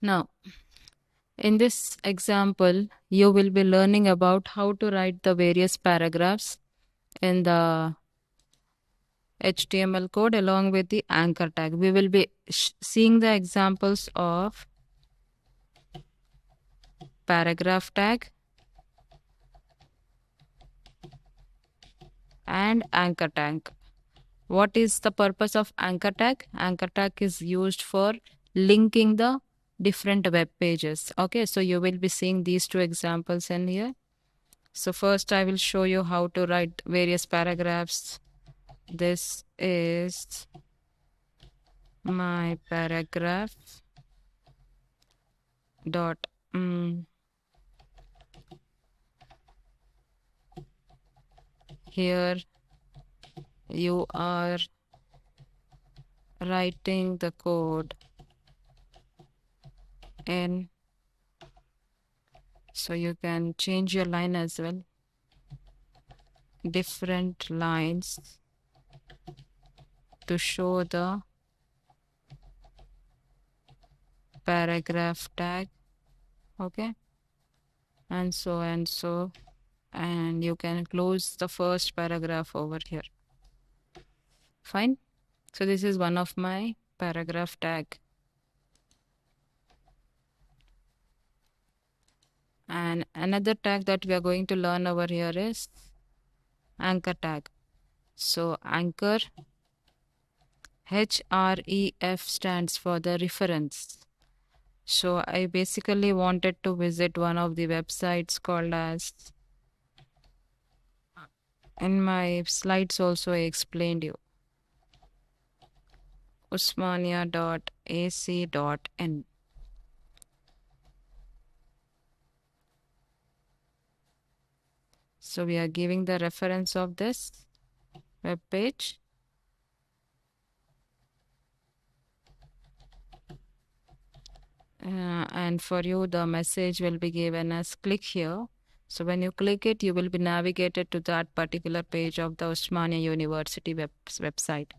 Now, in this example, you will be learning about how to write the various paragraphs in the HTML code along with the anchor tag. We will be seeing the examples of paragraph tag and anchor tag. What is the purpose of anchor tag? Anchor tag is used for linking the different web pages. Okay, so you will be seeing these two examples in here. So first I will show you how to write various paragraphs. This is my paragraph dot here you are writing the code in, so you can change your line as well, different lines to show the paragraph tag. Okay, and so and you can close the first paragraph over here. Fine. So this is one of my paragraph tag. And another tag that we are going to learn over here is anchor tag. So anchor, HREF stands for the reference. So I basically wanted to visit one of the websites called as, in my slides also I explained you, usmania.ac.in. So we are giving the reference of this web page. And for you the message will be given as click here. So when you click it, you will be navigated to that particular page of the Osmania University website.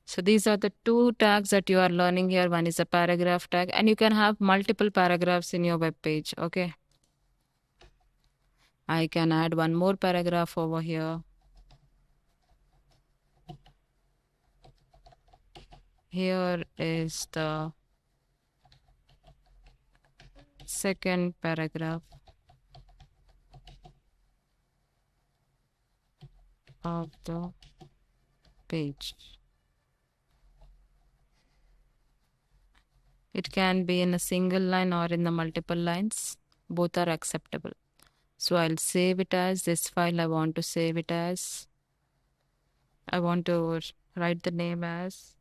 So these are the two tags that you are learning here. One is a paragraph tag, and you can have multiple paragraphs in your web page. Okay. I can add one more paragraph over here. Here is the second paragraph of the page. It can be in a single line or in the multiple lines. Both are acceptable. So I'll save it as this file. I want to save it as, I want to write the name as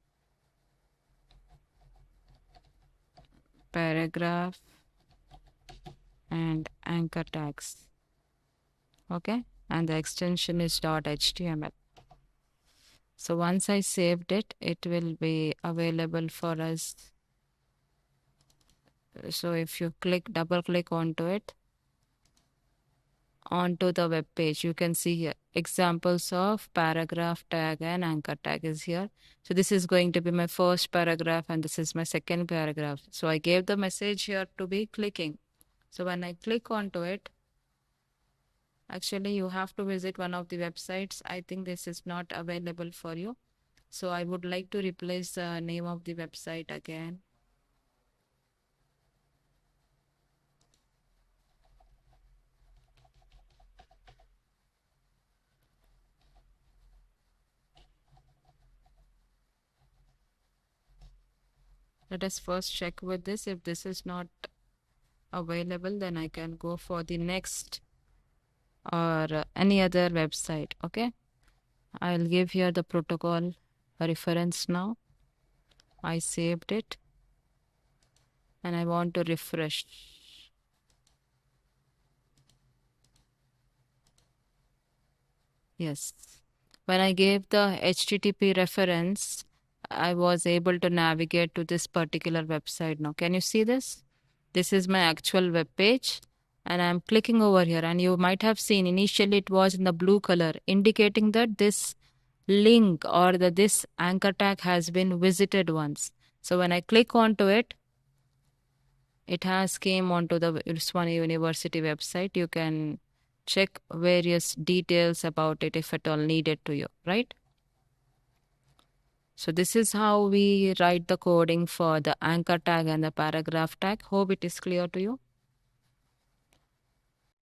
paragraph and anchor tags. Okay, and the extension is .html. So once I saved it, it will be available for us. So if you double click onto it, onto the web page, you can see here examples of paragraph tag and anchor tag is here. So this is going to be my first paragraph and this is my second paragraph. So I gave the message here to be clicking. So when I click onto it, actually you have to visit one of the websites. I think this is not available for you. So I would like to replace the name of the website again. Let us first check with this. If this is not available, then I can go for the next or any other website. Okay, I'll give here the protocol reference now. I saved it and I want to refresh. Yes, when I gave the HTTP reference, I was able to navigate to this particular website. Now can you see this? This is my actual web page and I'm clicking over here, and you might have seen initially it was in the blue color indicating that this link or this anchor tag has been visited once. So when I click onto it, It has came onto the Usmania University website. You can check various details about it if at all needed to you, right? So this is how we write the coding for the anchor tag and the paragraph tag. Hope it is clear to you.